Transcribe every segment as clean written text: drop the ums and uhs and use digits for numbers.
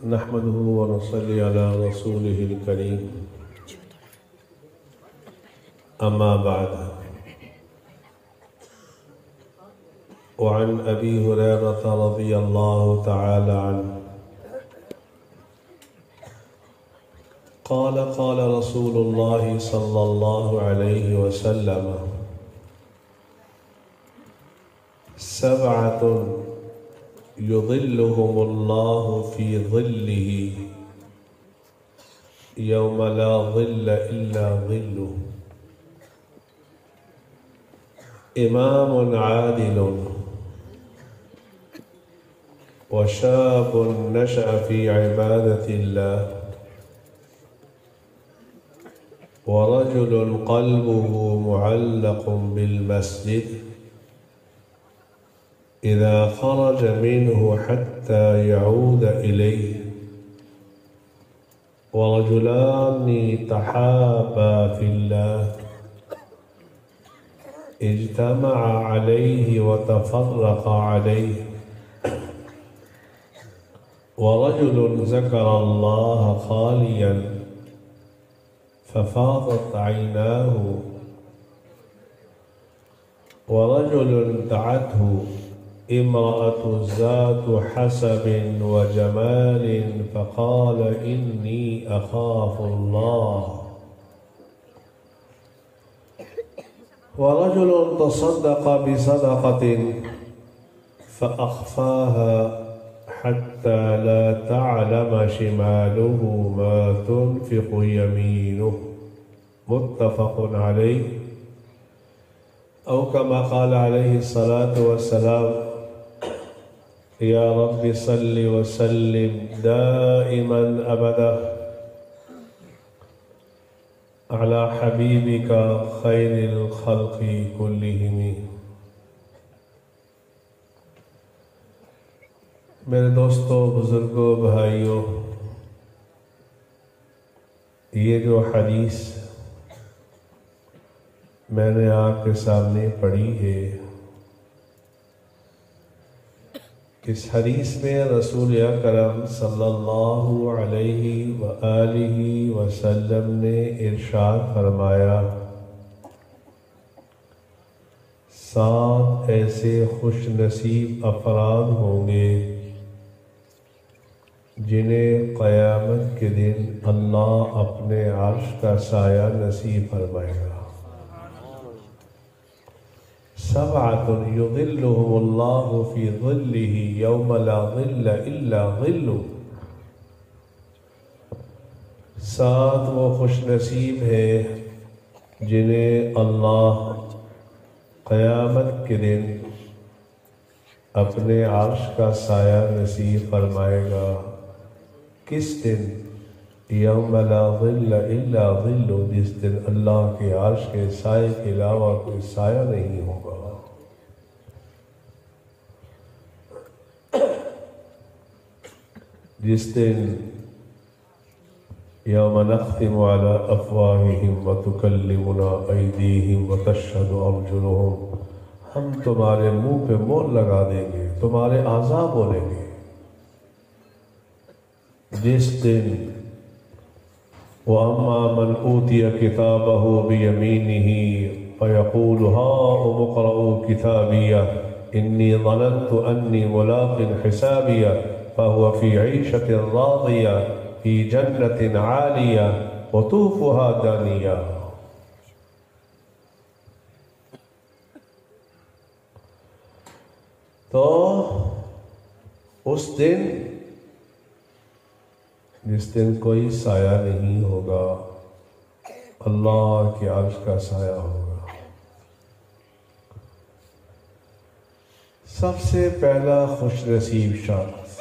نحمده ونصلي على رسوله الكريم أما بعد وعن أبي هريرة رضي الله تعالى عنه قال قال رسول الله صلى الله عليه وسلم سبعة يظلهم الله في ظله يوم لا ظل إلا ظله إمام عادل وشاب نشأ في عبادة الله ورجل قلبه معلق بالمسجد إذا خرج منه حتى يعود إليه ورجلان تحابا في الله اجتمع عليه وتفرق عليه ورجل ذكر الله خاليا ففاضت عيناه ورجل دعته امرأة ذات حسب وجمال فقال إني أخاف الله ورجل تصدق بصدقة فأخفاها حتى لا تعلم شماله ما تنفق يمينه متفق عليه أو كما قال عليه الصلاة والسلام يا رب صل وسلم دائما أبدا على حبيبك خير الخلق كلهم. میرے دوستوں، بزرگوں، بھائیوں، یہ جو حدیث میں نے آپ کے سامنے پڑھی ہے، اس حدیث میں رسول اکرم صلی اللہ علیہ وآلہ وسلم نے ارشاد فرمایا، 7 ایسے خوش نصیب افراد ہوں گے جنہیں قیامت کے دن اللہ اپنے عرش کا سایہ نصیب فرمائے گا۔ 7 يظلهم الله في ظله يوم لا ظل إلا ظله۔ 7 وہ خوش نصیب ہیں جنہیں اللہ قیامت کے دن اپنے عرش کا سایہ نصیب فرمائے گا۔ کس دن؟ یوم لا ظل الا ظل، جس دن اللہ کے عرش کے سائے کے علاوہ کوئی سایہ نہیں ہوگا۔ جس دن یوم نختم علی افواہہم وتکلمنا ایدیہم وتشہد ارجلہم، ہم تمہارے منہ پہ مہر لگا دیں گے، تمہارے اعضاء بولیں گے۔ جس دن وَأَمَّا مَنْ أُوتِيَ كِتَابَهُ بِيَمِينِهِ فَيَقُولُ هَاؤُمُ اقْرَءُوا كِتَابِيَهْ إِنِّي ظَنَنْتُ أَنِّي مُلَاقٍ حِسَابِيَهْ فَهُوَ فِي عِيشَةٍ رَاضِيَةٍ فِي جَنَّةٍ عَالِيَةٍ قُطُوفُهَا دَانِيَةٌ۔ تو اس دن، جس دن کوئی سایہ نہیں ہوگا، اللہ کے عرش کا سایہ ہوگا، سب سے پہلا خوش نصیب شخص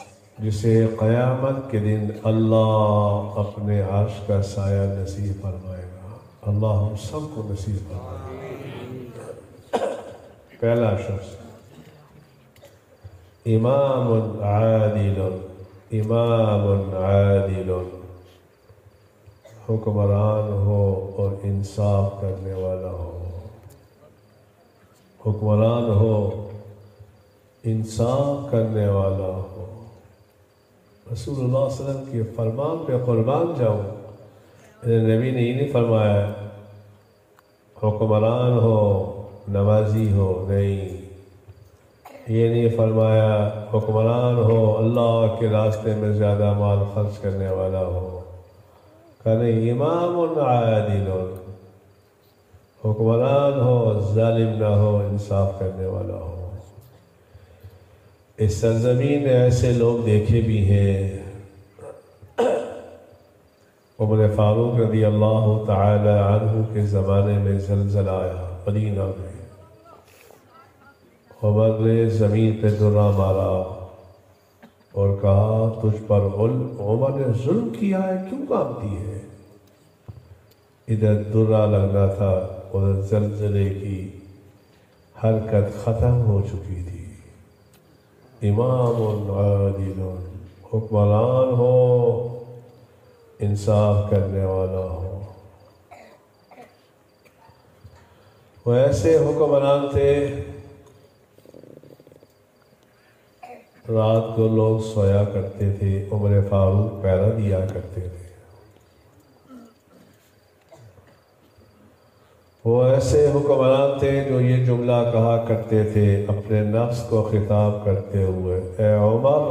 جسے قیامت کے دن اللہ اپنے عرش کا سایہ نصیب فرمائے گا، اللہ ہم سب کو نصیب فرمائے گا۔ پہلا شخص امام عادل، امام عادل، حکمران ہو اور انصاف کرنے والا ہو، حکمران ہو، انصاف کرنے والا ہو، رسول اللہ صلی اللہ علیہ وسلم کے فرمان پہ قربان جاؤں. نبی نے یہ نہیں فرمایا حکمران ہو نمازی ہو، نہیں. یہ نہیں فرمایا حکمران ہو اللہ کے راستے میں زیادہ مال خرچ کرنے والا ہو. کہنے امام عادل، حکمران ہو ظالم نہ ہو، انصاف کرنے والا ہو. اس سرزمین میں ایسے لوگ دیکھے بھی ہیں. عمر فاروق رضی اللہ تعالی عنہ کے زمانے میں زلزلہ آیا مدینہ میں. عمر نے زمین پہ درہ مارا اور کہا تجھ پر عمر نے ظلم کیا ہے، کیوں کامتی ہے؟ ادھر درہ لگنا تھا، ادھر زلزلے کی حرکت ختم ہو چکی تھی. امام عادل، حکمران ہو انصاف کرنے والا ہو. وہ ایسے حکمران تھے رات کو لوگ سویا کرتے تھے، عمر فاروق پہرا دیا کرتے تھے. وہ ایسے حکمران تھے جو یہ جملہ کہا کرتے تھے اپنے نفس کو خطاب کرتے ہوئے، اے عمر،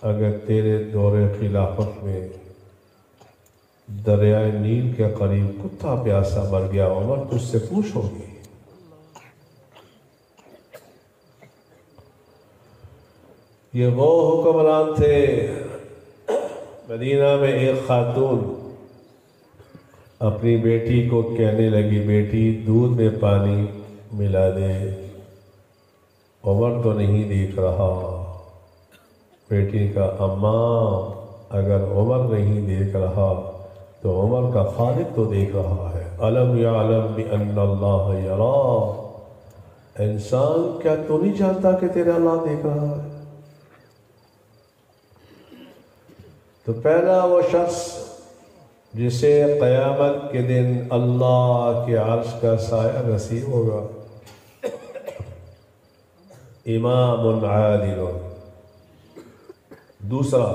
اگر تیرے دور خلافت میں دریائے نیل کے قریب کتا پیاسا مر گیا، عمر تجھ سے پوچھو گی. یہ وہ حکمران تھے. مدینہ میں ایک خاتون اپنی بیٹی کو کہنے لگی بیٹی دودھ میں پانی ملا دے. عمر تو نہیں دیکھ رہا. بیٹی کا اماں اگر عمر نہیں دیکھ رہا تو عمر کا خالق تو دیکھ رہا ہے. الم یعلم بان اللہ یرا، انسان کیا تو نہیں جانتا کہ تیرا اللہ دیکھ رہا ہے؟ تو پہلا وہ شخص جسے قیامت کے دن اللہ کے عرش کا سایہ نصیب ہوگا، امام عادل. دوسرا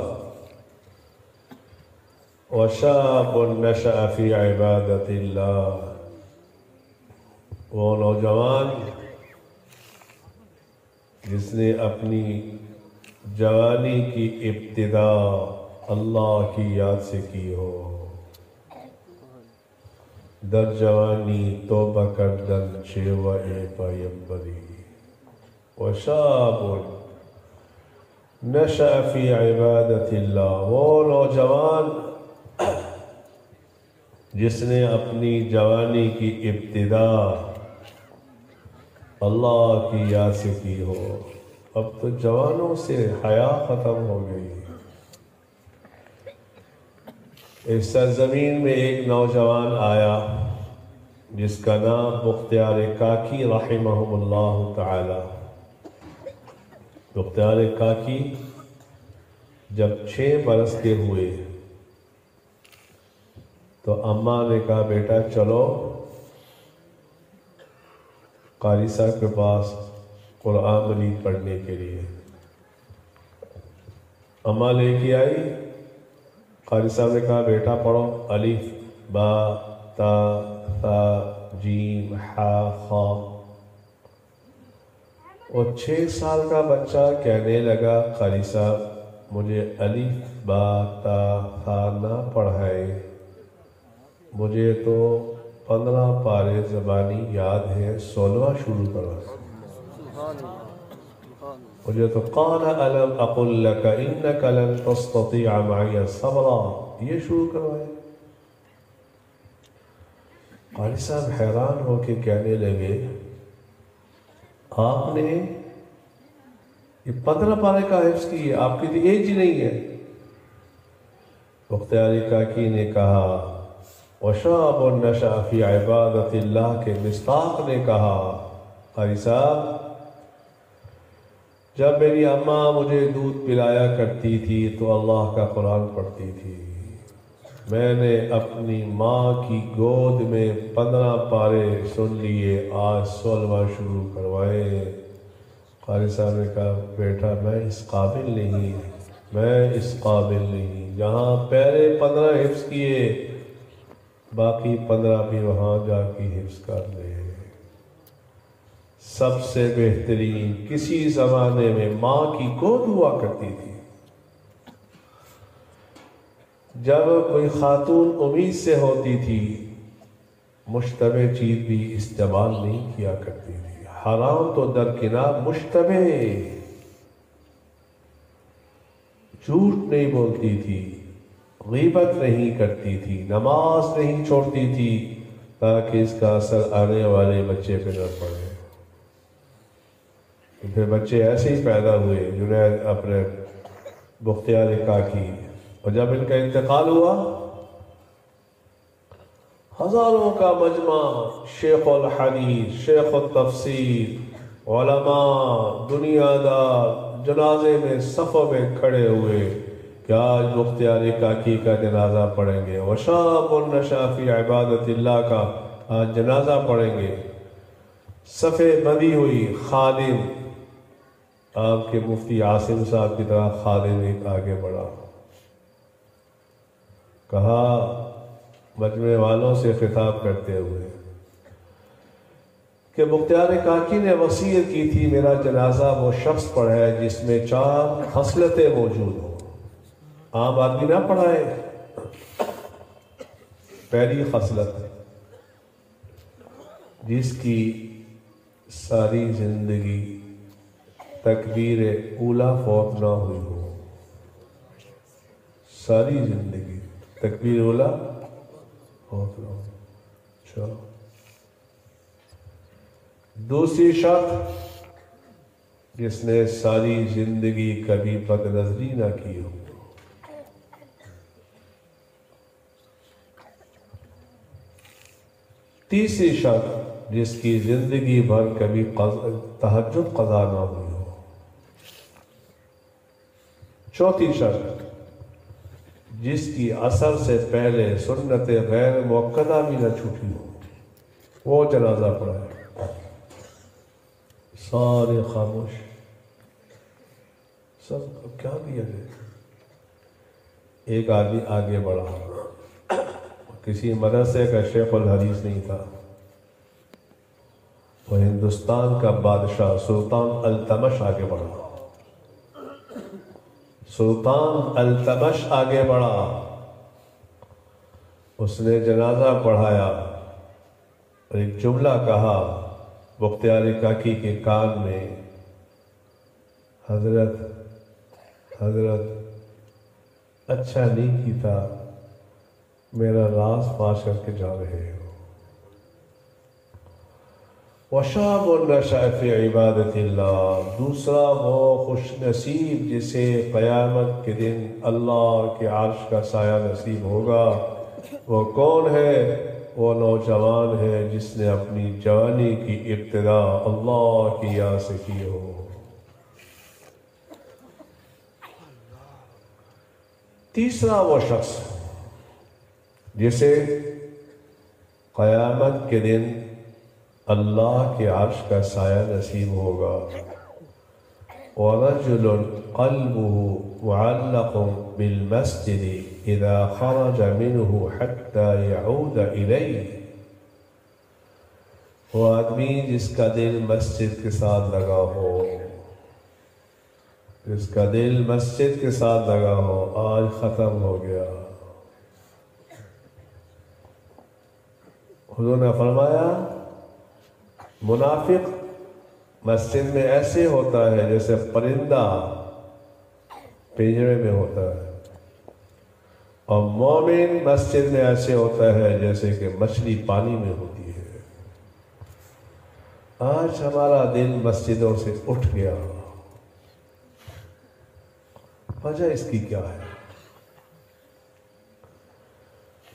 وشاب نشأ فی عبادت اللہ، وہ نوجوان جس نے اپنی جوانی کی ابتدا اللہ کی یاد سے کی ہو. در جوانی توبہ کردن شیوہ پیمبری. وشاب نشأ فی عبادت اللہ، وہ نوجوان جس نے اپنی جوانی کی ابتدا اللہ کی یاد سے کی ہو. اب تو جوانوں سے حیا ختم ہو گئی. اس سرزمین میں ایک نوجوان آیا جس کا نام بختیار کاکی رحمہم اللہ تعالی. بختیار کاکی جب 6 برس کے ہوئے تو اماں نے کہا بیٹا چلو قاری صاحب کے پاس قرآن مجید پڑھنے کے لیے. اماں لے کے آئی. قاری صاحب نے کہا بیٹا پڑھو، الف با تا ثا جیم حا خا. اور 6 سال کا بچہ کہنے لگا قاری صاحب مجھے الف با تا ثا نہ پڑھائے، مجھے تو 15 پارے زبانی یاد ہے، 16واں شروع کروا. مجھے تو قال الم اقل لک انک لن تستطیع معی صبرا یہ شروع کروائے. قاری صاحب حیران ہو کے کہنے لگے آپ نے یہ 15 پارے کا حفظ کی ہے، آپ کی تو ایج ہی نہیں ہے. بختیار کاکی نے کہا وشاب نشأ فی عبادت اللہ کے مصداق نے کہا قاری صاحب جب میری اماں مجھے دودھ پلایا کرتی تھی تو اللہ کا قرآن پڑھتی تھی. میں نے اپنی ماں کی گود میں 15 پارے سن لیے، آج 16واں شروع کروائے. قاری صاحب نے کہا بیٹا میں اس قابل نہیں، جہاں پہلے 15 حفظ کیے باقی 15 بھی وہاں جا کے حفظ کر لے۔ سب سے بہترین کسی زمانے میں ماں کی گود ہوا کرتی تھی۔ جب کوئی خاتون امید سے ہوتی تھی مشتبہ چیز بھی استعمال نہیں کیا کرتی تھی، حرام تو درکنار، مشتبہ جھوٹ نہیں بولتی تھی، غیبت نہیں کرتی تھی، نماز نہیں چھوڑتی تھی تاکہ اس کا اثر آنے والے بچے پہ نہ پڑے۔ پھر بچے ایسے ہی پیدا ہوئے، جنید اپنے بختیار کاکی، اور جب ان کا انتقال ہوا ہزاروں کا مجمع، شیخ الحدیث، شیخ التفسیر، علماء، دنیا دار جنازے میں صفوں میں کھڑے ہوئے کہ آج بختیار کاکی کا جنازہ پڑھیں گے، وشاب نشا فی عبادت اللہ کا آج جنازہ پڑھیں گے۔ صفیں بندی ہوئی، خادم آپ کے مفتی عاصم صاحب کی طرح خادم ایک آگے بڑھا، کہا مجمع والوں سے خطاب کرتے ہوئے کہ بختیار کاکی نے وصیت کی تھی میرا جنازہ وہ شخص پڑھائے جس میں 4 خصلتیں موجود ہوں، عام آدمی نہ پڑھائے۔ پہلی خصلت، جس کی ساری زندگی تکبیر اولا فوت نہ ہوئی ہو، ساری زندگی تکبیر اولا فوت نہ ہو۔ اچھا، دوسری شرط، جس نے ساری زندگی کبھی بد نظری نہ کی ہو۔ تیسری شرط، جس کی زندگی بھر کبھی تہجد قضا نہ ہوئی ہو۔ چوتھی شرط، جس کی عصر سے پہلے سنت غیر موقدہ بھی نہ چھوٹی ہو، وہ جنازہ پڑھا ہے۔ سارے خاموش، سب کیا کیا جائے؟ ایک آدمی آگے بڑھا، کسی مدرسے کا شیخ الحدیث نہیں تھا، وہ ہندوستان کا بادشاہ سلطان التمش آگے بڑھا، سلطان التمش آگے بڑھا، اس نے جنازہ پڑھایا اور ایک جملہ کہا بختیار کاکی کے کان میں، حضرت اچھا نہیں کیتا، میرا راز فاش کر کے جا رہے ہو۔ وَشَابٌ نَشَأَ فِي عِبَادَةِ اللَّهِ، دوسرا وہ خوش نصیب جسے قیامت کے دن اللہ کے عرش کا سایہ نصیب ہوگا۔ وہ کون ہے؟ وہ نوجوان ہے جس نے اپنی جوانی کی ابتدا اللہ کی یاد سے کی ہو۔ تیسرا وہ شخص جسے قیامت کے دن اللہ کے عرش کا سایہ نصیب ہوگا۔ وَرَجُلٌ قَلْبُهُ مُعَلَّقٌ بِالْمَسْجِدِ إِذَا خَرَجَ مِنْهُ حَتَّى يَعُودَ إِلَيْهِ، وہ آدمی جس کا دل مسجد کے ساتھ لگا ہو، جس کا دل مسجد کے ساتھ لگا ہو، آج ختم ہو گیا۔ حضور نے فرمایا منافق مسجد میں ایسے ہوتا ہے جیسے پرندہ پنجرے میں ہوتا ہے، اور مومن مسجد میں ایسے ہوتا ہے جیسے کہ مچھلی پانی میں ہوتی ہے۔ آج ہمارا دل مسجدوں سے اٹھ گیا، وجہ اس کی کیا ہے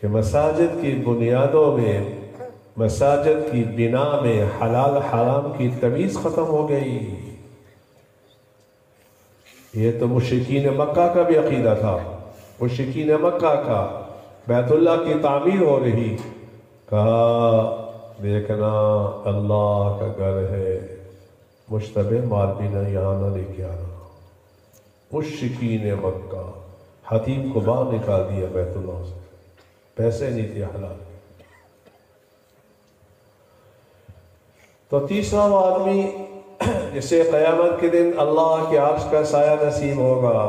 کہ مساجد کی بنیادوں میں، مساجد کی بنا میں حلال حرام کی تمیز ختم ہو گئی۔ یہ تو مشرکین مکہ کا بھی عقیدہ تھا، مشرکین مکہ کا بیت اللہ کی تعمیر ہو رہی، کہا دیکھنا اللہ کا گھر ہے، مشتبہ مال بھی نہ یہاں نہ لے کے آنا. مشرکین مکہ حتیم کو باہر نکال دیا بیت اللہ سے، پیسے نہیں تھے حلال. تو تیسرا وہ آدمی جسے قیامت کے دن اللہ کے عرش کا سایہ نصیب ہوگا،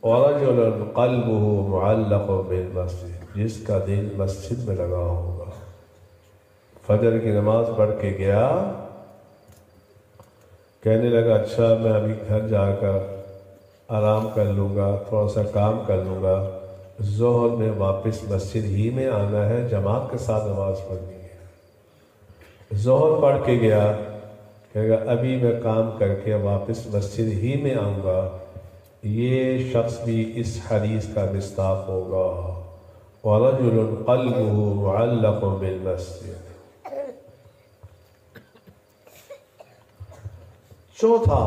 وَرَجُلٌ قَلْبُهُ مُعَلَّقٌ بِالْمَسْجِدِ، جس کا دل مسجد میں لگا ہوگا. فجر کی نماز پڑھ کے گیا، کہنے لگا اچھا میں ابھی گھر جا کر آرام کر لوں گا، تھوڑا سا کام کر لوں گا، ظہر میں واپس مسجد ہی میں آنا ہے، جماعت کے ساتھ نماز پڑھنی ہے. ظہر پڑھ کے گیا، کہے گا ابھی میں کام کر کے واپس مسجد ہی میں آؤں گا. یہ شخص بھی اس حدیث کا مصداق ہوگا. وَرَجُلٌ قَلْبُهُ مُعَلَّقٌ بِالْمَسْجِدِ. چوتھا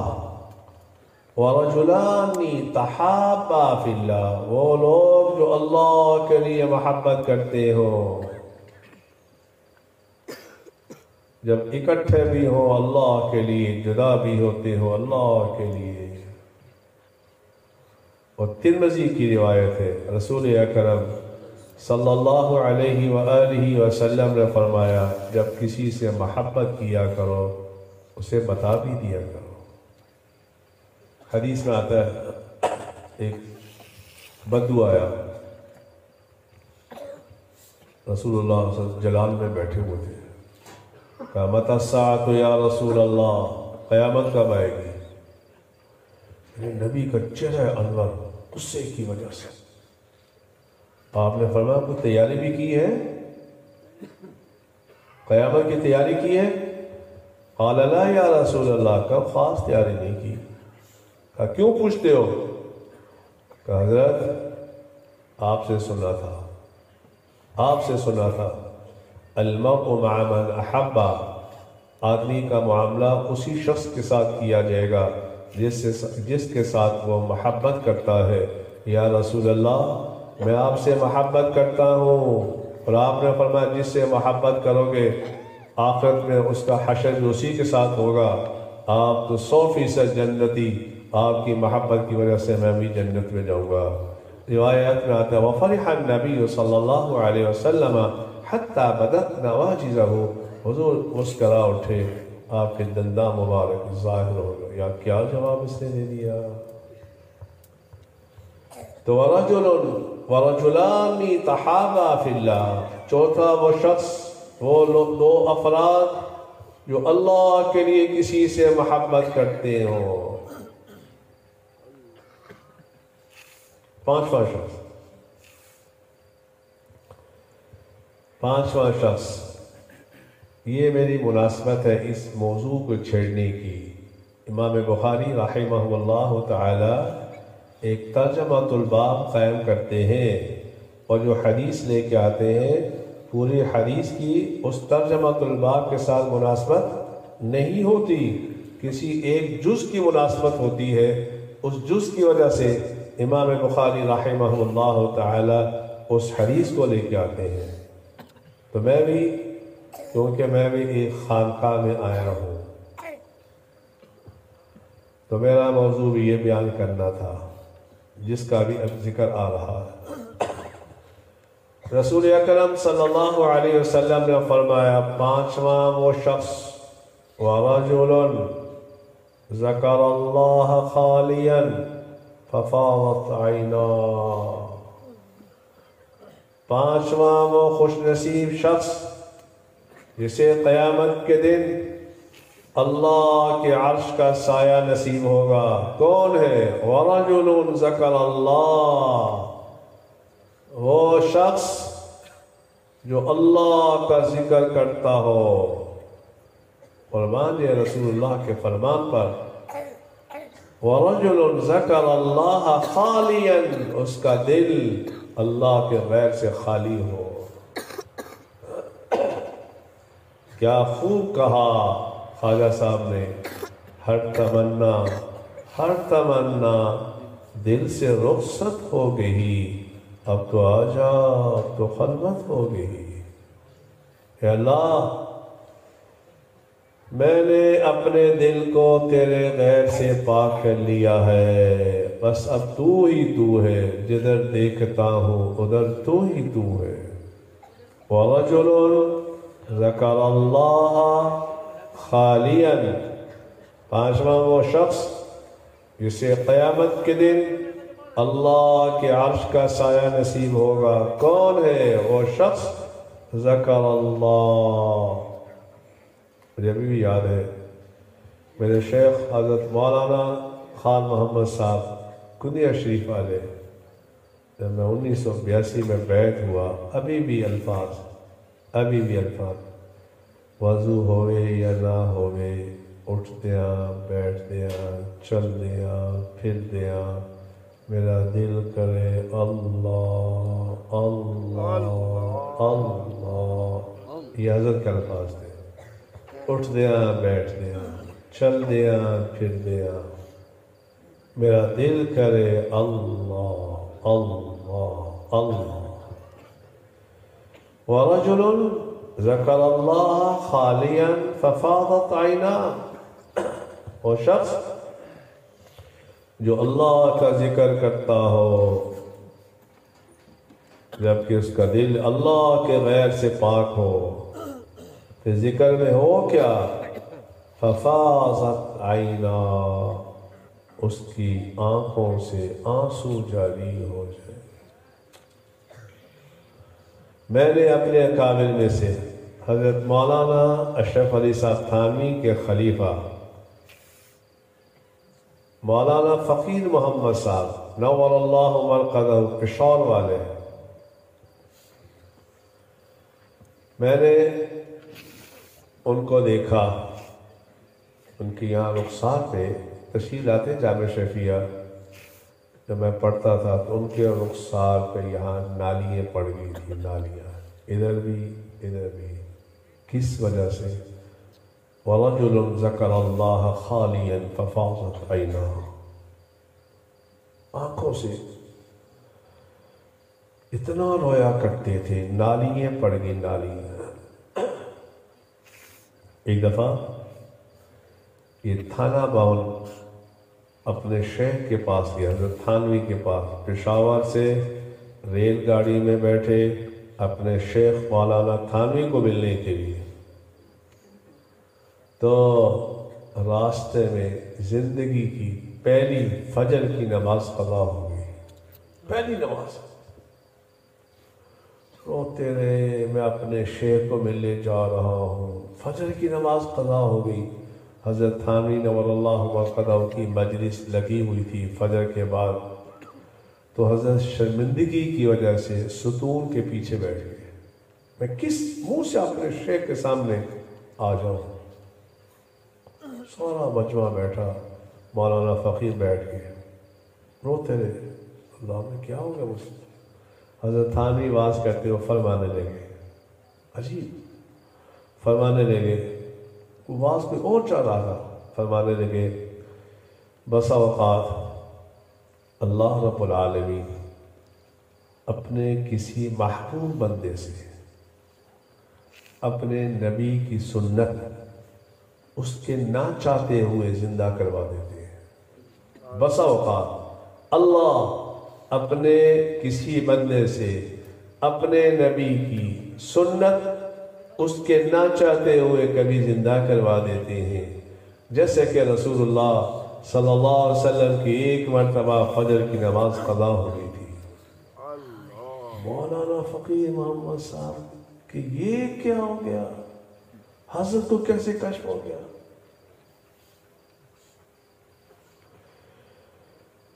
وَرَجُلَانِ تَحَابَّا فِي اللَّهِ، وہ لوگ جو اللہ کے لیے محبت کرتے ہوں، جب اکٹھے بھی ہوں اللہ کے لیے، جدا بھی ہوتے ہوں اللہ کے لیے. اور ترمذی کی روایت ہے، رسول اکرم صلی اللہ علیہ وآلہ وسلم نے فرمایا جب کسی سے محبت کیا کرو اسے بتا بھی دیا کرو. حدیث میں آتا ہے ایک بدو آیا، رسول اللہ صلی اللہ علیہ وسلم جلال میں بیٹھے ہوئے تھے. کہا متی الساعۃ یا رسول اللہ، قیامت کب آئے گی؟ نبی کا چہرہ انور غصے کی وجہ سے. آپ نے فرمایا کوئی تیاری بھی کی ہے؟ قیامت کی تیاری کی ہے؟ قال لا یا رسول اللہ، کب خاص تیاری نہیں کی. کہا کیوں پوچھتے ہو؟ کہا حضرت آپ سے سنا تھا المرء مع من احب، آدمی کا معاملہ اسی شخص کے ساتھ کیا جائے گا جس کے ساتھ وہ محبت کرتا ہے. یا رسول اللہ میں آپ سے محبت کرتا ہوں، اور آپ نے فرمایا جس سے محبت کرو گے آخرت میں اس کا حشر بھی اسی کے ساتھ ہوگا. آپ تو 100% جنتی، آپ کی محبت کی وجہ سے میں بھی جنت میں جاؤں گا. روایت میں آتا ہے وَفَرِحَ النَّبِيُّ صلی اللہ علیہ وسلم حتی بدت نواجزہ، حضور مسکرا اٹھے، آپ کے دنداں مبارک ظاہر ہو گئے. یا کیا جواب اس نے دے دیا. تو وَرَجُلَانِ تَحَابَا فِي اللَّهِ، چوتھا وہ شخص، وہ دو افراد جو اللہ کے لیے کسی سے محبت کرتے ہوں. پانچواں شخص، یہ میری مناسبت ہے اس موضوع کو چھیڑنے کی. امام بخاری رحمہ اللہ تعالی ایک ترجمۃ الباب قائم کرتے ہیں، اور جو حدیث لے کے آتے ہیں پوری حدیث کی اس ترجمۃ الباب کے ساتھ مناسبت نہیں ہوتی، کسی ایک جز کی مناسبت ہوتی ہے. اس جز کی وجہ سے امام بخاری رحمہ اللہ تعالی اس حدیث کو لے کے آتے ہیں. تو میں بھی، کیونکہ میں بھی ایک خانقاہ میں آیا ہوں، تو میرا موضوع بھی یہ بیان کرنا تھا جس کا بھی اب ذکر آ رہا ہے. رسول اکرم صلی اللہ علیہ وسلم نے فرمایا پانچواں وہ شخص وَرَجُلٌ ذَكَرَ اللَّهَ خَالِيًا فَفَاضَتْ عَيْنَاهُ، پانچواں وہ خوش نصیب شخص جسے قیامت کے دن اللہ کے عرش کا سایہ نصیب ہوگا. کون ہے؟ وَرَجُلٌ ذَكَرَ اللَّهَ، وہ شخص جو اللہ کا ذکر کرتا ہو. فرمان ہے رسول اللہ کے فرمان پر وَرَجُلٌ ذَكَرَ اللَّهَ خَالِيًا، اس کا دل اللہ کے غیر سے خالی ہو. کیا خوب کہا خواجہ صاحب نے، ہر تمنا دل سے رخصت ہو گئی، اب تو آجا، اب تو خلوت ہو گئی. اے اللہ میں نے اپنے دل کو تیرے غیر سے پاک کر لیا ہے، بس اب تو ہی تو ہے، جدھر دیکھتا ہوں ادھر تو ہی تو ہے۔ وَرَجُلٌ ذَكَرَ اللَّهَ خَالِيًا، پانچواں وہ شخص جسے قیامت کے دن اللہ کے عرش کا سایہ نصیب ہوگا۔ کون ہے وہ شخص؟ ذکر اللہ۔ مجھے ابھی بھی یاد ہے میرے شیخ حضرت مولانا خان محمد صاحب کنیا شریف والے، جب میں 1982 میں بیعت ہوا، ابھی بھی الفاظ وضو ہوئے یا نہ ہوئے، اٹھدیاں بیٹھدیاں چلدیاں پھردیاں میرا دل کرے اللہ اللہ اللہ، یہ حضرت کا الفاظ تھے۔ اٹھدیاں بیٹھدیاں چلدیاں پھردیاں میرا دل کرے اللہ اللہ اللہ۔ وَرَجُلٌ ذَكَرَ اللَّهَ خَالِيًا فَفَاضَتْ عَيْنَاهُ، وہ شخص جو اللہ کا ذکر کرتا ہو جبکہ اس کا دل اللہ کے غیر سے پاک ہو، پھر ذکر میں ہو کیا؟ فَفَاضَتْ عَيْنَاهُ، اس کی آنکھوں سے آنسو جاری ہو جائے۔ میں نے اپنے اکابر میں سے حضرت مولانا اشرف علی صاحب تھانوی کے خلیفہ مولانا فقیر محمد صاحب نور اللہ مرقدہ پشاور والے، میں نے ان کو دیکھا، ان کی یہاں رخسار پہ تشریف لاتے جامع شفیہ، جب میں پڑھتا تھا تو ان کے رخسار پہ یہاں نالیاں پڑ گئی تھی، نالیاں ادھر بھی، کس وجہ سے؟ وَرَجُلٌ ذَكَرَ اللَّهَ خَالِيًا فَفَاضَتْ عَيْنَاهُ، آنکھوں سے اتنا رویا کرتے تھے، نالیاں پڑ گئی، نالیاں۔ ایک دفعہ یہ تھانہ باؤن اپنے شیخ کے پاس گیا، حضرت تھانوی کے پاس، پشاور سے ریل گاڑی میں بیٹھے اپنے شیخ مولانا تھانوی کو ملنے کے لیے، تو راستے میں زندگی کی پہلی فجر کی نماز قضا ہو گئی، پہلی نماز۔ روتے رہے، میں اپنے شیخ کو ملنے جا رہا ہوں، فجر کی نماز قضا ہو گئی۔ حضرت تھانوی نور اللہ مرقدہ کی مجلس لگی ہوئی تھی فجر کے بعد، تو حضرت شرمندگی کی وجہ سے ستون کے پیچھے بیٹھ گئے۔ میں کس منہ سے اپنے شیخ کے سامنے آ جاؤں؟ سارا مجمع بیٹھا، مولانا فقیر بیٹھ گئے، روتے رہے، اللہ میں کیا ہو گیا مجھ سے؟ حضرت تھانوی واز کرتے ہوئے فرمانے لگے، عجیب فرمانے لگے، واز کوئی اور چاہ رہا تھا، فرمانے لگے بسا اوقات اللہ رب العالمین اپنے کسی محبوب بندے سے اپنے نبی کی سنت اس کے نہ چاہتے ہوئے زندہ کروا دیتے ہیں۔ بسا اوقات اللہ اپنے کسی بندے سے اپنے نبی کی سنت اس کے نہ چاہتے ہوئے کبھی زندہ کروا دیتے ہیں، جیسے کہ رسول اللہ صلی اللہ علیہ وسلم کی ایک مرتبہ فجر کی نماز قضا ہو گئی تھی۔ مولانا فقیر محمد صاحب کہ یہ کیا ہو گیا، حضرت کو کیسے کشف ہو گیا؟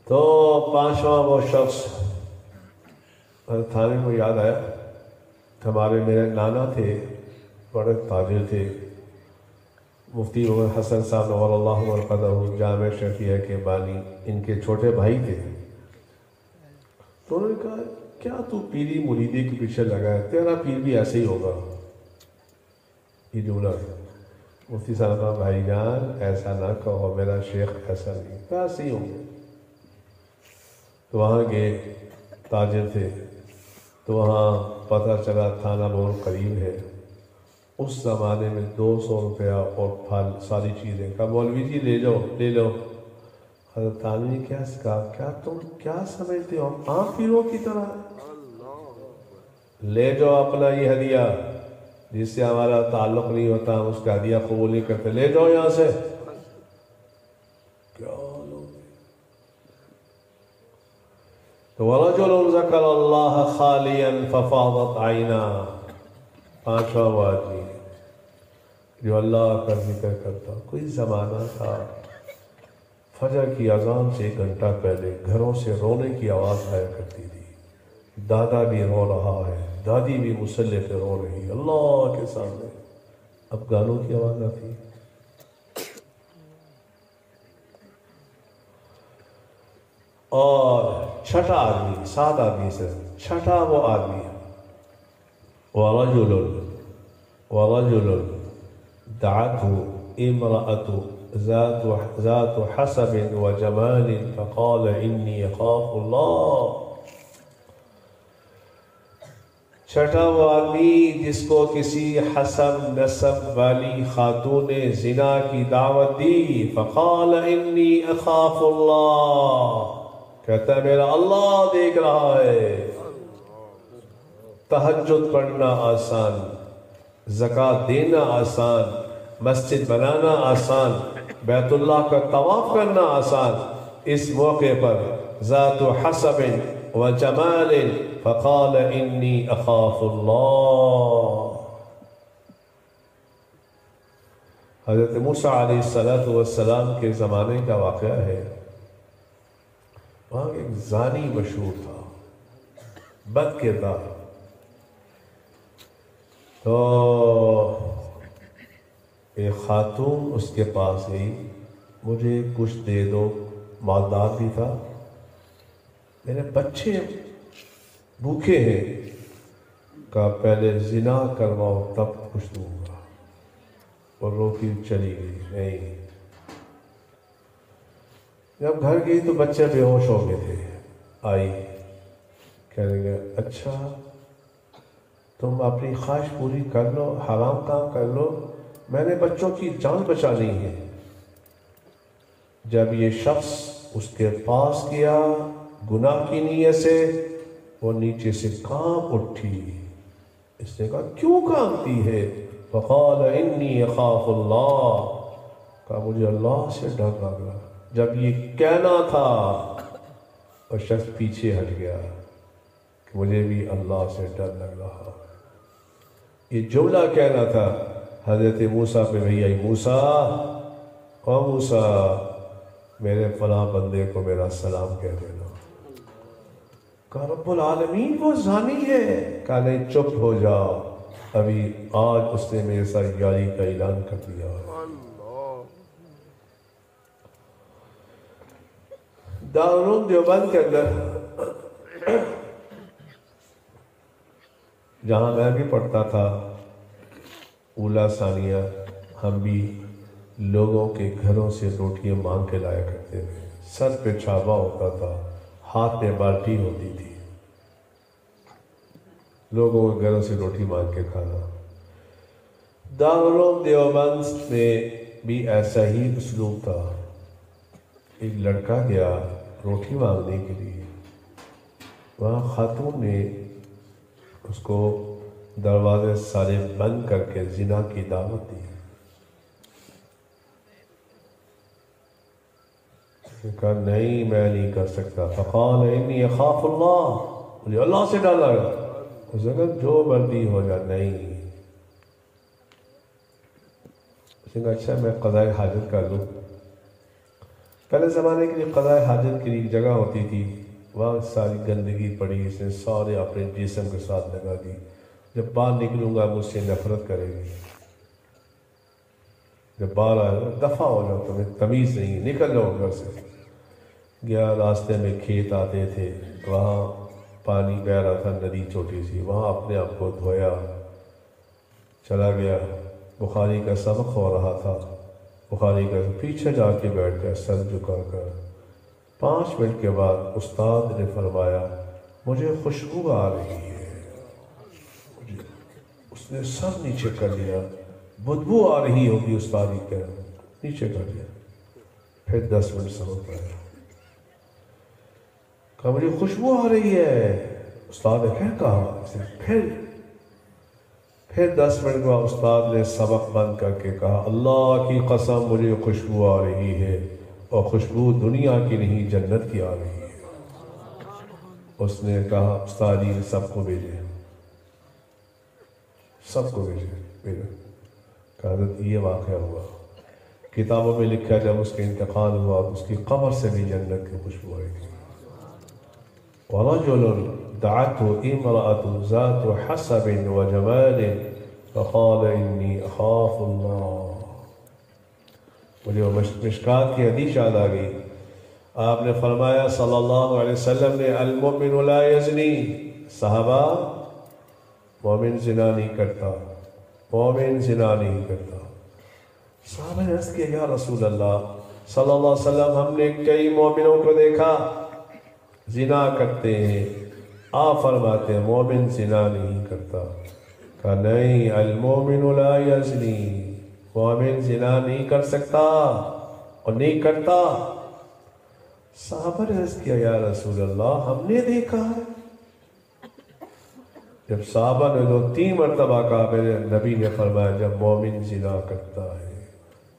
تو پانچواں وہ شخص، تھانے کو یاد آیا، ہمارے میرے نانا تھے، بڑے تاجر تھے، مفتی محمد حسن صاحب نور اللہ مرقدہ جامع شفیہ کے بانی، ان کے چھوٹے بھائی تھے۔ تو انہوں نے کہا کیا تو پیری مریدی کے پیچھے لگا ہے، تیرا پیر بھی ایسے ہی ہوگا۔ یہ جملہ مفتی صاحب بھائی جان ایسا نہ کہو، میرا شیخ ایسا نہیں، ایسے ہی ہوں گے۔ تو وہاں گئے، تاجر تھے، تو وہاں پتہ چلا تھانہ بہت قریب ہے، اس زمانے میں 200 روپیہ اور پھل ساری چیزیں کا مولوی جی لے جاؤ لے لو۔ حضرت تھانوی نے کیا کہا، کیا تم کیا سمجھتے ہو ہم عام پیروں کی طرح؟ لے جاؤ اپنا یہ ہدیہ جس سے ہمارا تعلق نہیں ہوتا، ہم اس کا ہدیہ قبول نہیں کرتے، لے جاؤ یہاں سے۔ کیا لوگ تو وَرَجُلٌ ذَكَرَ اللَّهَ خَالِيًا فَفَاضَتْ عَيْنَاهُ، پانچواں وہ آدمی جو اللہ کا ذکر کرتا۔ کوئی زمانہ تھا فجر کی اذان سے 1 گھنٹہ پہلے گھروں سے رونے کی آواز آیا کرتی تھی، دادا بھی رو رہا ہے، دادی بھی مصلی پہ رو رہی اللہ کے سامنے۔ اب گانوں کی آواز آتی۔ اور چھٹا آدمی، 7 آدمی سے چھٹا وہ آدمی ہے وَرَجُلٌ دَعَتْهُ امرأة ذات حسب وجمال فقال إني أخاف الله۔ چھٹا وہ آدمی جس کو کسی حسب نسب والی خاتون نے زنا کی دعوت دی، فقال إني أخاف الله، کہتا ہے میرا اللہ دیکھ رہا ہے۔ تہجد پڑھنا آسان، زکوٰۃ دینا آسان، مسجد بنانا آسان، بیت اللہ کا طواف کرنا آسان، اس موقع پر ذات حسب و جمال فقال انی اخاف اللہ۔ حضرت موسیٰ علیہ السلام کے زمانے کا واقعہ ہے۔ وہاں ایک زانی مشہور تھا، بد کردار۔ تو ایک خاتون اس کے پاس گئی، مجھے کچھ دے دو، مالدار بھی تھا، میرے بچے بھوکے ہیں، کہا پہلے زنا کرواؤ تب کچھ دوں گا، اور روکی چلی گئی۔ نہیں، جب گھر گئی تو بچے بے ہوش ہو گئے تھے، آئی کہنے گے اچھا تم اپنی خواہش پوری کر لو، حرام کام کر لو، میں نے بچوں کی جان بچانی ہے۔ جب یہ شخص اس کے پاس گیا گناہ کی نیت سے، وہ نیچے سے کانپ اٹھی۔ اس نے کہا کیوں کانپتی ہے؟ فقال انی اخاف اللہ، کہا مجھے اللہ سے ڈر لگ رہا۔ جب یہ کہنا تھا وہ شخص پیچھے ہٹ گیا کہ مجھے بھی اللہ سے ڈر لگ رہا۔ یہ جملہ کہنا تھا، حضرت موسیٰ پہ بھئی آئی، موسیٰ او موسیٰ میرے فلاں بندے کو میرا سلام کہہ دینا۔ کہا رب العالمین وہ زانی ہے۔ کہا نہیں چپ ہو جا، ابھی آج اس نے میرے ساتھ یاری کا اعلان کر دیا۔ دارالعلوم دیوبند کے اندر جہاں میں بھی پڑھتا تھا، اولا ثانیہ، ہم بھی لوگوں کے گھروں سے روٹیاں مانگ کے لایا کرتے تھے۔ سر پہ چھاپا ہوتا تھا، ہاتھ میں بالٹی ہوتی تھی، لوگوں کے گھروں سے روٹی مانگ کے کھانا۔ دارالعلوم دیوبند میں بھی ایسا ہی اسلوب تھا۔ ایک لڑکا گیا روٹی مانگنے کے لیے، وہاں خاتون نے اس کو دروازے سارے بند کر کے زنا کی دعوت دی۔ اس نے کہا نہیں میں نہیں کر سکتا۔ فقال انی اخاف اللہ، مجھے اللہ سے ڈر لگا۔ اس نے کہا جو مرضی ہو جا۔ نہیں، اس نے کہا اچھا میں قضاء حاجت کر لوں۔ پہلے زمانے کے لیے قضاء حاجت کے لیے ایک جگہ ہوتی تھی، وہاں ساری گندگی پڑی، اس نے سارے اپنے جسم کے ساتھ لگا دی، جب باہر نکلوں گا مجھ سے نفرت کرے گی، جب باہر آئے گا دفع ہو جاؤ، تمہیں تمیز نہیں، نکل جاؤ گھر سے۔ گیا، راستے میں کھیت آتے تھے، وہاں پانی بہہ رہا تھا، ندی چھوٹی سی، وہاں اپنے آپ کو دھویا، چلا گیا۔ بخاری کا سبق ہو رہا تھا، بخاری کا پیچھے جا کے بیٹھ گیا سر جھکا کر۔ 5 منٹ کے بعد استاد نے فرمایا مجھے خوشبو آ رہی ہے۔ اس اس نے سر نیچے کر لیا، بدبو آ رہی ہوگی استادی کے، نیچے کر لیا، پھر 10 منٹ سبق پڑھایا، کہا مجھے خوشبو آ رہی ہے، استاد نے پھر کہا، پھر 10 منٹ بعد استاد نے سبق بند کر کے کہا اللہ کی قسم مجھے خوشبو آ رہی ہے، اور خوشبو دنیا کی نہیں جنت کی آ رہی ہے۔ اس نے کہا استاد جی سب کو بھیجے، سب کو بھیجے۔ کہا حضرت یہ واقعہ ہوا، کتابوں میں لکھا جب اس کا انتقال ہوا تو اس کی قبر سے بھی جنت کی خوشبو آئی تھی۔ وَرَجُلٌ دَعَتْهُ امْرَأَةٌ ذَاتُ حَسَبٍ وَجَمَالٍ فَقَالَ إِنِّي أَخَافُ اللَّهَ۔ مجھے وہ مشکات کی حدیث یاد آ گئی، آپ نے فرمایا صلی اللہ علیہ وسلم نے المؤمن لا یزنی، صحابہ مومن زنا نہیں کرتا، مومن زنا نہیں کرتا۔ صحابہ نے عرض کیا یا رسول اللہ صلی اللہ علیہ وسلم ہم نے کئی مومنوں کو دیکھا زنا کرتے ہیں، آپ فرماتے ہیں مومن زنا نہیں کرتا۔ کہا نہیں، المؤمن لا یزنی، مومن زنا نہیں کر سکتا اور نہیں کرتا۔ صحابہ نے عرض کیا یا رسول اللہ ہم نے دیکھا ہے۔ جب صحابہ نے 2-3 مرتبہ کہا میرے نبی نے فرمایا جب مومن زنا کرتا ہے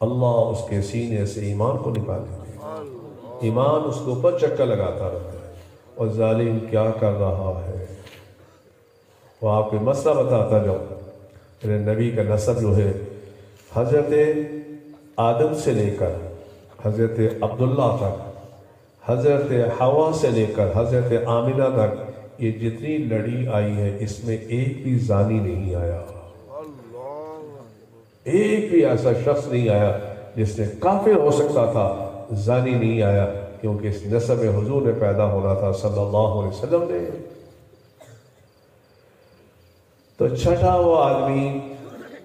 اللہ اس کے سینے سے ایمان کو نکال دیتا ہے، ایمان اس کے اوپر چکر لگاتا رہتا ہے، اور ظالم کیا کر رہا ہے۔ وہ آپ کو مسئلہ بتاتا جاؤ، میرے نبی کا نسب جو ہے حضرت آدم سے لے کر حضرت عبداللہ تک، حضرت حوا سے لے کر حضرت آمنہ تک، یہ جتنی لڑی آئی ہے اس میں ایک بھی زانی نہیں آیا، ایک بھی ایسا شخص نہیں آیا جس نے کافر ہو سکتا تھا، زانی نہیں آیا، کیونکہ اس نسب حضور نے پیدا ہونا تھا صلی اللہ علیہ وسلم نے۔ تو چھٹا وہ آدمی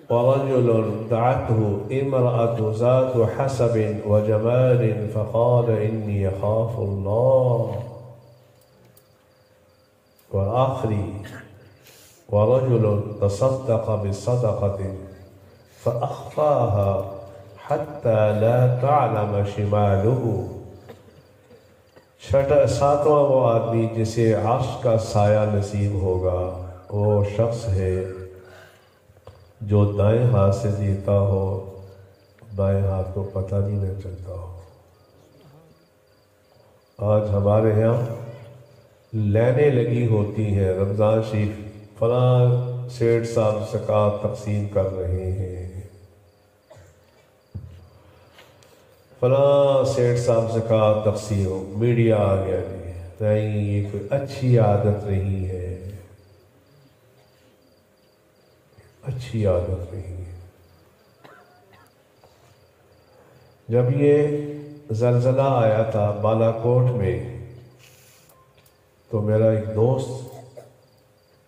وَرَجُلٌ دَعَتْهُ امْرَأَةٌ ذَاتُ حَسَبٍ وَجَمَالٍ فَقَالَ إِنِّي أَخَافُ اللَّهَ۔ وآخری وَرَجُلٌ تَصَدَّقَ بِصَدَقَةٍ فَأَخْفَاهَا حَتَّى لَا تَعْلَمَ شِمَالُهُ۔ ساتواں وہ آدمی جسے عرش کا سایہ نصیب ہوگا، وہ شخص ہے جو دائیں ہاتھ سے دیتا ہو، بائیں ہاتھ کو پتہ نہیں نہ چلتا ہو۔ آج ہمارے یہاں لینیں لگی ہوتی ہیں، رمضان شریف فلاں سیٹھ صاحب زکوٰۃ تقسیم کر رہے ہیں، فلاں سیٹھ صاحب زکوٰۃ تقسیم، میڈیا آ گیا جی، نہیں یہ کوئی اچھی عادت نہیں ہے، اچھی عادت نہیں ہے۔ جب یہ زلزلہ آیا تھا بالا کوٹ میں تو میرا ایک دوست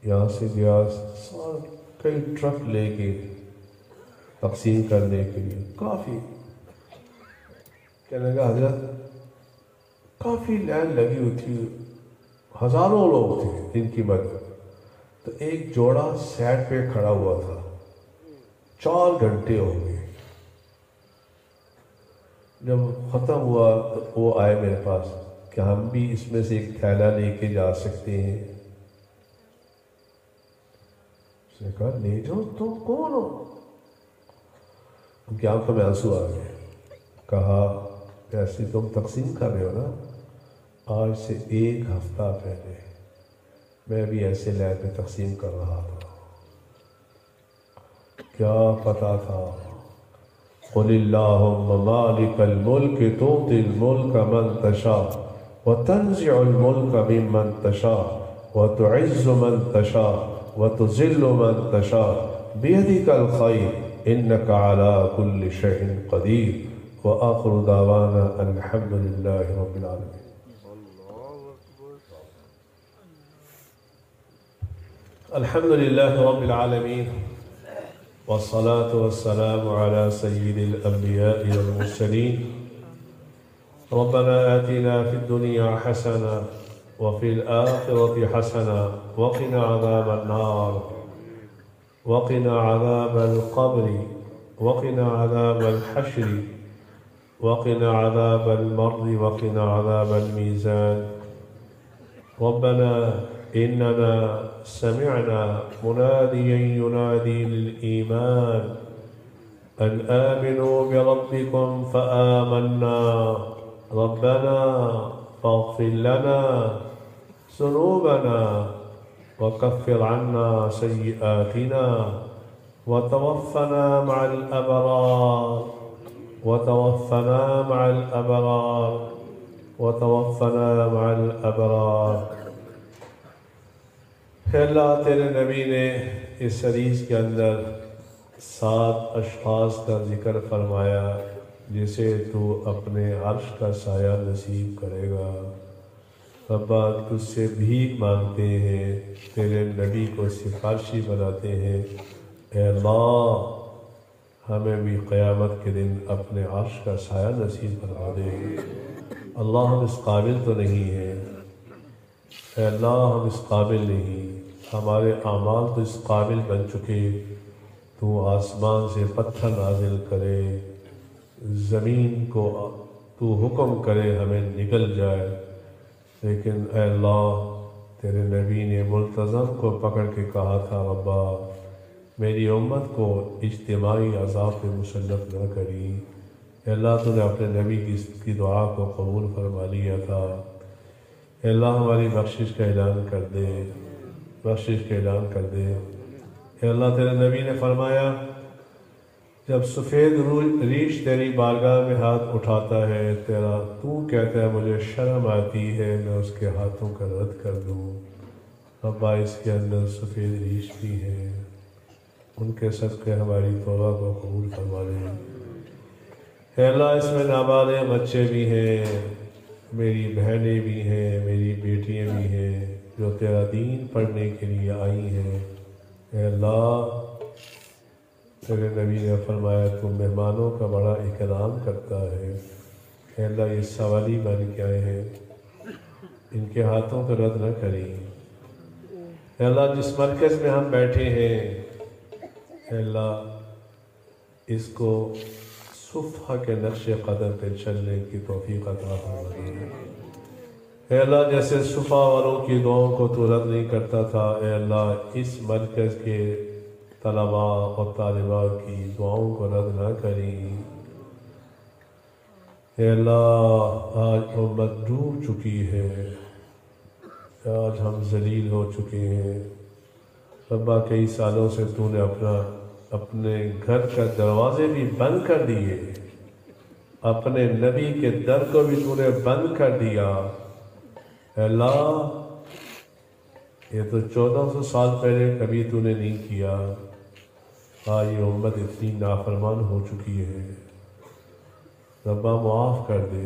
یہاں سے گیا کئی ٹرک لے کے تقسیم کرنے کے لیے، کافی کہنے لگا حضرت کافی لائن لگی ہوئی تھی، ہزاروں لوگ تھے جن کی مدد، تو ایک جوڑا سیٹ پہ کھڑا ہوا تھا، 4 گھنٹے ہو گئے۔ جب ختم ہوا تو وہ آئے میرے پاس کہ ہم بھی اس میں سے ایک تھیلا لے کے جا سکتے ہیں۔ اس نے کہا لے جاؤ، تم کون ہو؟ ان کی آنکھوں میں آنسو آ گئے۔ کہا ایسے تم تقسیم کر رہے ہو نا، آج سے 1 ہفتہ پہلے میں بھی ایسے لائن میں تقسیم کر رہا تھا، کیا پتا تھا۔ قل اللہم مالک الملک تؤتی الملک من تشاء وتنزع الملک ممن تشاء وتعز من تشاء وتذل من تشاء بیدک الخیر انک علی کل شیء قدیر وآخر دعوانا الحمد للہ رب العالمین۔ الحمد للہ رب العالمین والصلاة والسلام على سيد الأنبياء والمرسلين ربنا آتنا في الدنيا حسنة وفي الآخرة حسنة وقنا عذاب النار وقنا عذاب القبر وقنا عذاب الحشر وقنا عذاب المرض وقنا عذاب الميزان. ربنا إننا سمعنا مناديا ينادي للإيمان أن آمنوا بربكم فآمنا ربنا فاغفر لنا ذنوبنا وكفر عنا سيئاتنا وتوفنا مع الأبرار وتوفنا مع الأبرار وتوفنا مع الأبرار. اے اللہ تیرے نبی نے اس حدیث کے اندر 7 اشخاص کا ذکر فرمایا جسے تو اپنے عرش کا سایہ نصیب کرے گا. ربا تجھ سے بھیک مانگتے ہیں، تیرے نبی کو سفارشی بناتے ہیں، اے اللہ ہمیں بھی قیامت کے دن اپنے عرش کا سایہ نصیب فرما دے. اللہ ہم اس قابل تو نہیں ہیں، اے اللہ ہم اس قابل نہیں، ہمارے اعمال تو اس قابل بن چکے. تو آسمان سے پتھر نازل کرے، زمین کو تو حکم کرے ہمیں نگل جائے، لیکن اے اللہ تیرے نبی نے ملتزم کو پکڑ کے کہا تھا ربا میری امت کو اجتماعی عذاب پہ مسلط نہ کری. اے اللہ تو نے اپنے نبی کی دعا کو قبول فرما لیا تھا. اے اللہ ہماری بخشش کا اعلان کر دے، بخشش کا اعلان کر دے. اے اللہ تیرے نبی نے فرمایا جب سفید ریش تیری بارگاہ میں ہاتھ اٹھاتا ہے تو کہتا ہے مجھے شرم آتی ہے میں اس کے ہاتھوں کا رد کر دوں. ربا اس کے اندر سفید ریش بھی ہے، ان کے صدقے ہماری توبہ کو قبول فرما لے. اے اللہ اس میں نابالغ بچے بھی ہیں، میری بہنیں بھی ہیں، میری بیٹیاں بھی ہیں جو تیرا دین پڑھنے کے لیے آئی ہیں. اے اللہ تیرے نبی نے فرمایا تو مہمانوں کا بڑا اکرام کرتا ہے. اے اللہ یہ سوالی بن کے آئے ہیں، ان کے ہاتھوں کو رد نہ کری. اے اللہ جس مرکز میں ہم بیٹھے ہیں اے اللہ اس کو صفحہ کے نقش قدم پہ چلنے کی توفیق عطا فرما. اے اللہ جیسے صفحہ والوں کی دعاؤں کو تو رد نہیں کرتا تھا، اے اللہ اس مرکز کے طلباء اور طالبات کی دعاؤں کو رد نہ کری. اے اللہ آج امت ڈوب چکی ہے، آج ہم ذلیل ہو چکے ہیں. ربا کئی سالوں سے تو نے اپنے گھر کا دروازے بھی بند کر دیے، اپنے نبی کے در کو بھی تو نے بند کر دیا. اے اللہ یہ تو 1400 سال پہلے کبھی تو نے نہیں کیا. آج یہ امت اتنی نافرمان ہو چکی ہے، ربا معاف کر دے.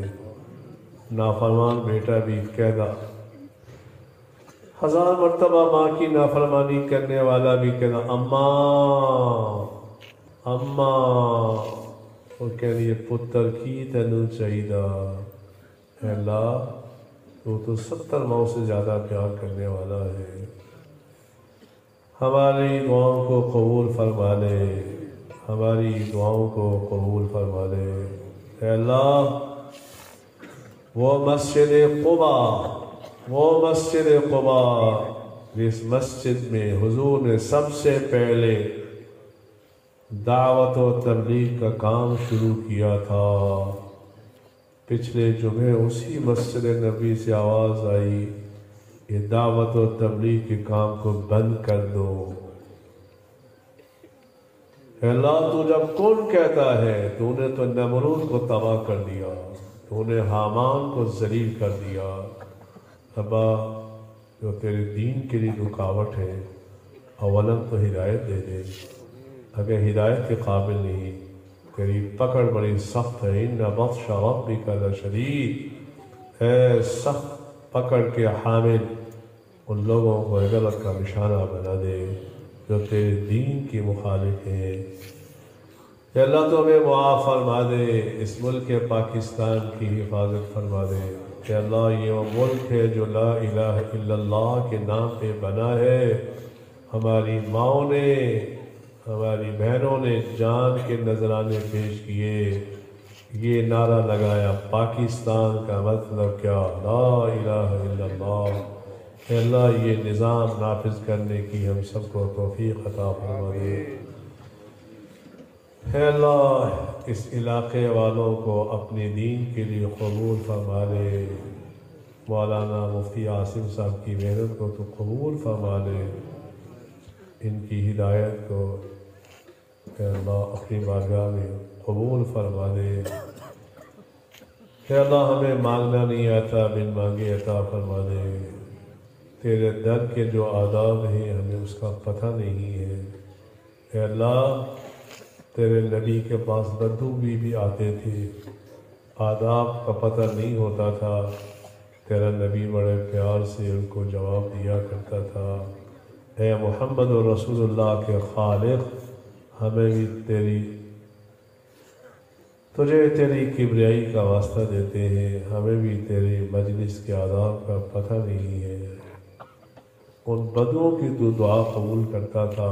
نافرمان بیٹا بھی کہدا 1000 مرتبہ ماں کی نافرمانی کرنے والا بھی کہنا اماں اماں، وہ کہنی یہ پتر کی تینوں چاہیدہ. اے اللہ تو 70 ماؤں سے زیادہ پیار کرنے والا ہے. ہماری دعاؤں کو قبول فرما لے، ہماری دعاؤں کو قبول فرما لے. اے اللہ وہ مسجد قبا جس مسجد میں حضور نے سب سے پہلے دعوت و تبلیغ کا کام شروع کیا تھا، پچھلے جمعے اسی مسجد نبی سے آواز آئی یہ دعوت و تبلیغ کے کام کو بند کر دو. اے اللہ تو جب کون کہتا ہے تو نے تو نمرود کو تباہ کر دیا، تو نے حامان کو ذلیل کر دیا. ابا جو تیرے دین کے لیے رکاوٹ ہے اولاً تو ہدایت دے دے، اگر ہدایت کے قابل نہیں تیری پکڑ بڑی سخت ہے. ان بطش ربک لشدید، اے سخت پکڑ کے حامل ان لوگوں کو غلط کا نشانہ بنا دے جو تیرے دین کی مخالف ہیں. اے اللہ تو ہمیں معاف فرما دے، اس ملک پاکستان کی حفاظت فرما دے. کہ اللہ یہ وہ ملک ہے جو لا الہ الا اللہ کے نام پہ بنا ہے. ہماری ماؤں نے ہماری بہنوں نے جان کے نذرانے پیش کیے، یہ نعرہ لگایا پاکستان کا مطلب کیا، لا الہ الا اللہ۔ اے اللہ یہ نظام نافذ کرنے کی ہم سب کو توفیق عطا فرما دے۔ اے اللہ اس علاقے والوں کو اپنے دین کے لیے قبول فرما لے، مولانا مفتی عاصم صاحب کی محنت کو تو قبول فرما لے، ان کی ہدایت کو اے اللہ اپنی بارگاہ میں قبول فرما دے۔ اے اللہ ہمیں مانگنا نہیں آتا، بن مانگے عطا فرما دے۔ تیرے در کے جو آداب ہیں ہمیں اس کا پتہ نہیں ہے۔ اے اللہ تیرے نبی کے پاس بدو بھی آتے تھے، آداب کا پتہ نہیں ہوتا تھا، تیرا نبی بڑے پیار سے ان کو جواب دیا کرتا تھا۔ اے محمد و رسول اللہ کے خالق، ہمیں بھی تجھے تیری کبریائی کا واسطہ دیتے ہیں، ہمیں بھی تیری مجلس کے آداب کا پتہ نہیں ہے۔ ان بدوؤں کی تو دعا قبول کرتا تھا،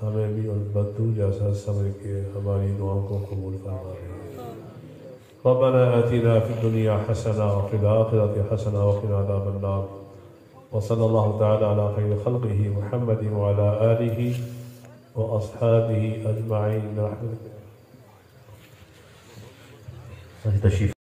ہمیں بھی ان بدو جیسا سمجھ کے ہماری دعاؤں کو قبول فرما دے۔ ربنا آتنا فی الدنیا حسنہ وفی الآخرۃ حسنہ وقنا عذاب النار، وصلی اللہ تعالی علی خیر خلقہ محمد وعلی آلہ واصحابہ اجمعین۔ تشریف